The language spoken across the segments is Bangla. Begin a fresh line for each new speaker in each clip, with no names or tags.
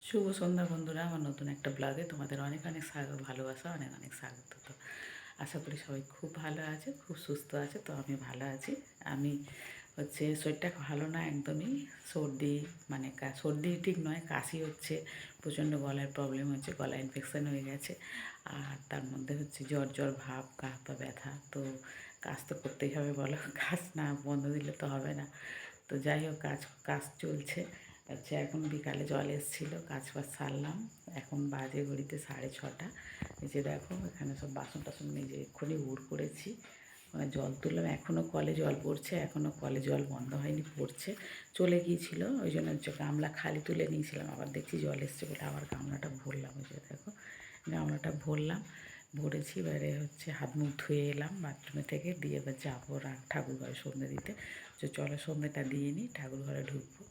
শুভ সন্ধ্যা বন্ধুরা, আমার নতুন একটা ব্লগে তোমাদের অনেক অনেক স্বাগত, ভালোবাসা, অনেক অনেক স্বাগত। তো আশা করি সবাই খুব ভালো আছে, খুব সুস্থ আছে। তো আমি ভালো আছি। আমি শরীরটা ভালো না একদমই, সর্দি, মানে সর্দি ঠিক নয়, কাশি হচ্ছে, প্রচণ্ড গলার প্রবলেম হচ্ছে, গলা ইনফেকশান হয়ে গেছে। আর তার মধ্যে জ্বর জ্বর ভাব, গা হাত পা ব্যথা। তো কাজ তো করতেই হবে, বলো, কাজ না বন্ধ দিলে তো হবে না। তো যাই হোক, কাজ চলছে। এখন বিকালে জল এসেছিলো, কাজ বাজ সারলাম। এখন বাজে ঘড়িতে 6:30। এই যে দেখো, এখানে সব বাসন টাসন নিজে এক্ষুনি করেছি, মানে জল তুললাম। এখনও কলে জল পড়ছে, এখনও কলে জল বন্ধ হয়নি, পড়ছে। চলে গিয়েছিল, ওই জন্য গামলা খালি তুলে নিয়েছিলাম, আবার দেখছি জল এসছে বলে আবার গামলাটা ভরলাম। ওই যে দেখো, গামলাটা ভরলাম, ভরেছি। এবারে হাত মুখ ধুয়ে এলাম বাথরুমে থেকে, দিয়ে এবার যাবো ঠাকুর ঘরে সন্ধ্যে দিতে। তো চলো সন্ধ্যেটা দিয়ে নিই, ঠাকুর ঘরে ঢুকবো।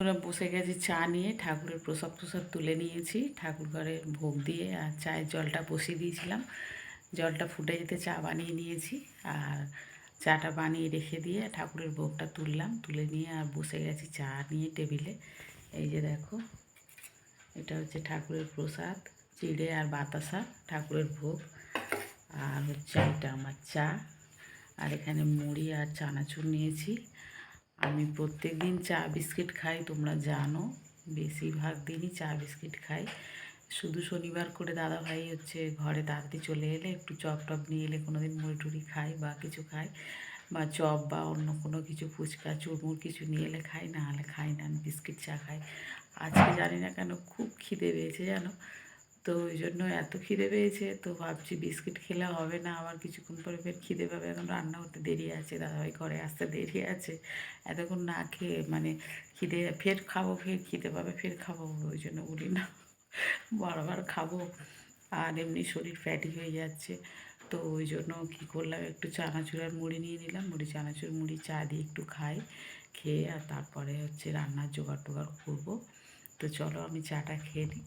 আমরা বসে গেছি চা নিয়ে, ঠাকুরের প্রসাদ প্রসাদ তুলে নিয়েছি, ঠাকুর ঘরে ভোগ দিয়ে আর চায়ের জলটা বসিয়ে দিয়েছিলাম। জলটা ফুটে যেতে চা বানিয়ে নিয়েছি, আর চাটা বানিয়ে রেখে দিয়ে ঠাকুরের ভোগটা তুললাম, তুলে নিয়ে আর বসে গেছি চা নিয়ে টেবিলে। এই যে দেখো, এটা ঠাকুরের প্রসাদ, চিড়ে আর বাতাসা, ঠাকুরের ভোগ। আর এটা আমার চা। আর এখানে মুড়ি আর চানাচুর নিয়েছি। আমি প্রত্যেক দিন চা বিস্কিট খাই, তোমরা জানো, বেশিরভাগ দিনই চা বিস্কিট খাই। শুধু শনিবার করে দাদাভাই ঘরে তাড়াতাড়ি চলে এলে একটু চপ টপ নিয়ে এলে কোনো দিন মুড়ি টুড়ি খাই বা কিছু খাই, বা চপ বা অন্য কোনো কিছু ফুচকা চুরমুর কিছু নিয়ে এলে খাই, না হলে খাই না, আমি বিস্কিট চা খাই। আজকে জানি না কেন খুব খিদে পেয়েছে জানো, তো ওই জন্য এত খিদে পেয়েছে, তো ভাবছি বিস্কিট খেলে হবে না, আবার কিছুক্ষণ পরে ফের খিদে পাবে। এখন রান্না করতে দেরি আছে, দাদাভাই ঘরে আসতে দেরি আছে, এতক্ষণ না খেয়ে মানে খিদে, ফের খাবো, ফের খিদে পাবে, ফের খাবো, ওই জন্য বলি না বারবার খাবো, আর এমনি শরীর ফ্যাটি হয়ে যাচ্ছে। তো ওই জন্য কী করলাম, একটু চানাচুর আর মুড়ি নিয়ে নিলাম, চানাচুর মুড়ি চা দিয়ে একটু খাই, খেয়ে আর তারপরে রান্নার জোগাড় টোগাড় করবো। তো চলো আমি চাটা খেয়ে নিই।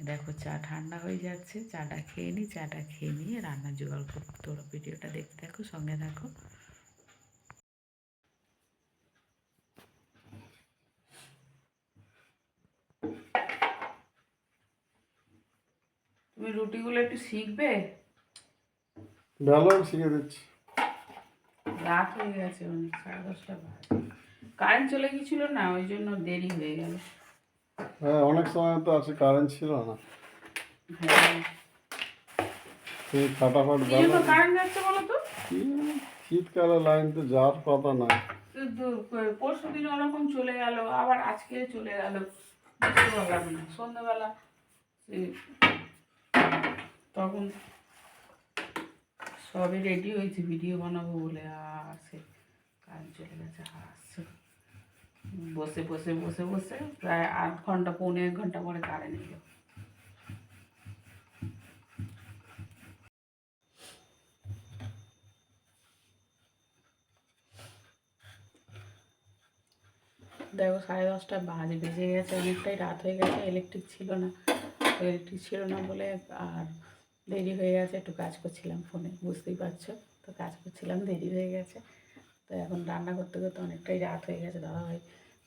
দেখো চা ঠান্ডা হয়ে যাচ্ছে, চাটা খেয়ে নিই, চাটা খেয়ে নিয়ে রান্নার জোগাড় করবো। তোমরা ভিডিওটা দেখতে থাকো, সঙ্গে থাকো। তুমি রুটিগুলো একটু শিখবে?
ভালো, আমি শিখে দিচ্ছি।
রাত হয়ে গেছে, অনেক 10:30 বাজে, কারেন্ট চলে গেছিল না, ওই জন্য দেরি হয়ে গেল।
হ্যাঁ, অনেক সময় তো আছে কারেন্ট ছিল না,
হ্যাঁ,
সেই ফাটাফাট
কি
ভালো।
জন্য কারেন্ট যাচ্ছে বলো তো?
কি শীতকালে লাইন তো যাওয়ার কথা না।
পরশু দিন ওরকম চলে গেল, আবার আজকে চলে গেল, বুঝতে পারলাম না। সন্ধ্যাবেলা তখন সবই রেডি হয়েছে ভিডিও বানাবো বলে, আর সে কারেন্ট চলে গেছে। আসছে বসে বসে বসে বসে প্রায় 8 ঘন্টা, পৌনে 1 ঘন্টা পরে কারেন্ট এলো। দেখো 10:30 বেজে গেছে, অনেকটাই রাত হয়ে গেছে। ইলেকট্রিক ছিল না বলে আর দেরি হয়ে গেছে। একটু কাজ করছিলাম ফোনে, বুঝতেই পারছো তো, কাজ করছিলাম, দেরি হয়ে গেছে। তো এখন রান্না করতে করতে অনেকটাই রাত হয়ে গেছে। দাদাভাই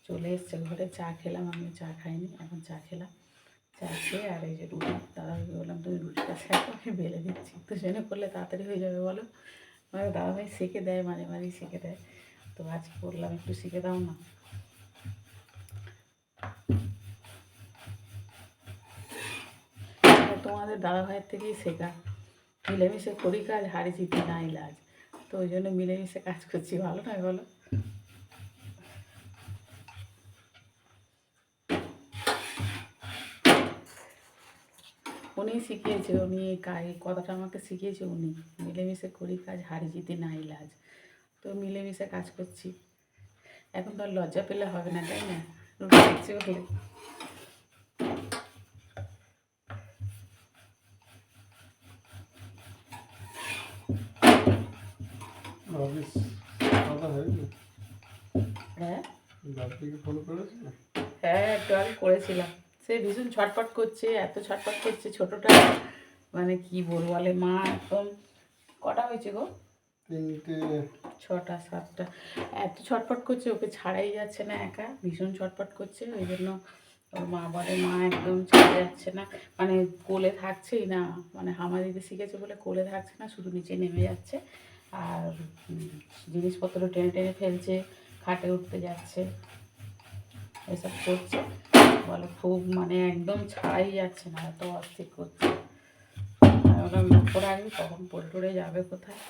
চলে এসছে ঘরে, চা খেলাম, আমি চা খাইনি, এখন চা খেলাম। চা খেয়ে আর এই যে রুটি, দাদাভাইকে বললাম তুমি রুটিটা শেখো, আমি বেলে দিচ্ছি, দুজনে করলে তাড়াতাড়ি হয়ে যাবে বলো। মানে দাদাভাই শিখে দেয়, মাঝে মাঝেই শিখে দেয়। তো আজকে বললাম একটু শিখে দাও না। তোমাদের দাদাভাইয়ের থেকেই শেখা, মিলেমিশে করি কাজ, হারি জিতি নাই লাজ। তো ওই জন্য মিলেমিশে কাজ করছি, ভালো নয় বলো। উনি শিখিয়েছে, উনি এই কথাটা আমাকে শিখিয়েছে উনি, মিলেমিশে করি কাজ, হারি জিতি নাই লাজ। তো মিলেমিশে কাজ করছি। এখন তো আর লজ্জা পেলে হবে না, তাই না? রুটি দিচ্ছি বলে।
অফিস কথা হয়নি?
হ্যাঁ
বাপিকে ফোন করেছিল?
হ্যাঁ, একটু আগে করেছিলাম। সে ভীষণ ছটফট করছে, এত ছটফট করছে ছোটোটা, মানে কি বলবো, বলে মা একদম। কটা হয়েছে গো?
3টে
6টা 7টা। এত ছটফট করছে, ওকে ছাড়াই যাচ্ছে না, একা ভীষণ ছটফট করছে। ওই জন্য ওর মা বলে মা একদম ছাড়া যাচ্ছে না, মানে কোলে থাকছেই না, মানে হামা দিতে শিখেছে বলে কোলে থাকছে না, শুধু নিচে নেমে যাচ্ছে। আর জিনিসপত্র টেনে টেনে ফেলছে, খাটে উঠতে যাচ্ছে, এসব করছে। বলে খুব, মানে একদম ছাড়াই যাচ্ছে না, এত অস্থির করছে। আর ওরা লক্ষ্য রাখবে কখন পড়ে টরে যাবে কোথায়।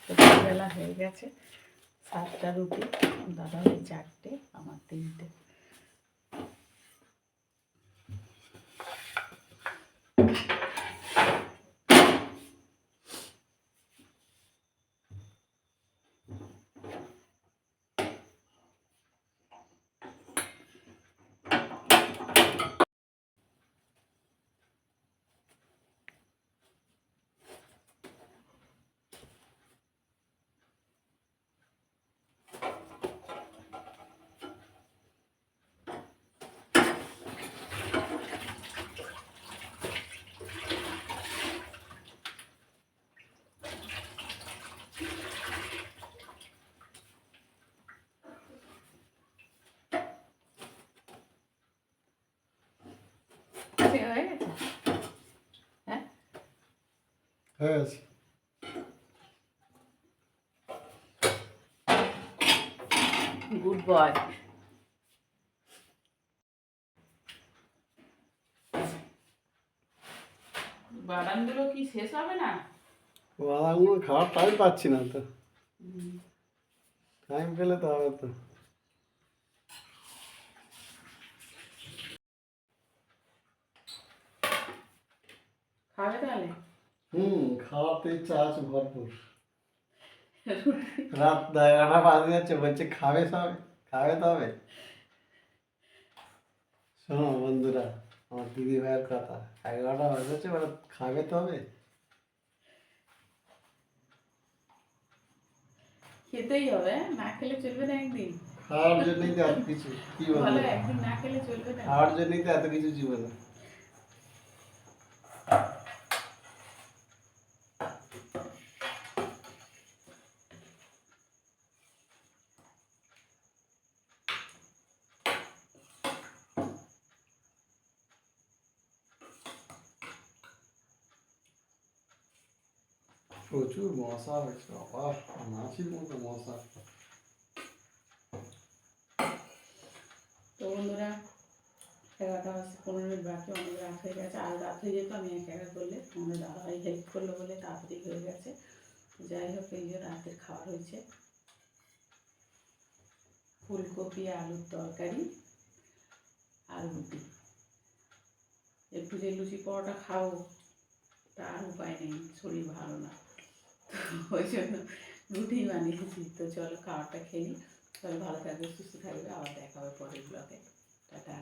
তো বেলা হয়ে গেছে, 7টা রুটি, দাদা ভাই 4টে, আমার 3টে। হয়ে গেছে? হ্যাঁ
হয়ে গেছে।
Good boy. বাদামগুলো কি শেষ হবে না?
বাদামগুলো খাওয়ার টাইম পাচ্ছি না তো, টাইম পেলে তো হবে তো।
খাবে তাহলে?
খাওয়াতে ইচ্ছা আছে ভরপুর। রাত 11টা বাজে যাচ্ছে, বলছে খাবে সবে, খাবে তবে। শোনো বন্ধুরা, আমার দিদি ভাইয়ের কথা, 11টা বাজে যাচ্ছে, বলে খাবে তবে।
খেতেই হবে, না খেলে চলবে না একদিন।
খাওয়ার জন্যই তো এত কিছু, কি
ভালো,
বন্ধুরা,
একদিন না খেলে চলবে না।
খাওয়ার জন্যই তো এত কিছু জীবনে। প্রচুর মশা হয়েছে বাবা, মাছির মতো মশা।
তো বন্ধুরা, 11টা 15 মিনিট বাকি, অনেক রাত হয়ে গেছে। আর রাত হয়ে যেত আমি একা একা করলে, আমাদের দাদাভাই হেল্প করলো বলে তাড়াতাড়ি হয়ে গেছে। যাই হোক, এই যে রাতের খাবার হয়েছে। ফুলকপি আলুর তরকারি আর রুটি। একটু যে লুচি পরোটা খাবো তার উপায় নেই, শরীর ভালো না, ওই জন্য রুটি বানিয়েছি। তো চলো খাবারটা খেয়ে নিই। তবে ভালো থাকবে, সুস্থ থাকবে, আবার দেখা হবে পরের ব্লগে। টাটা।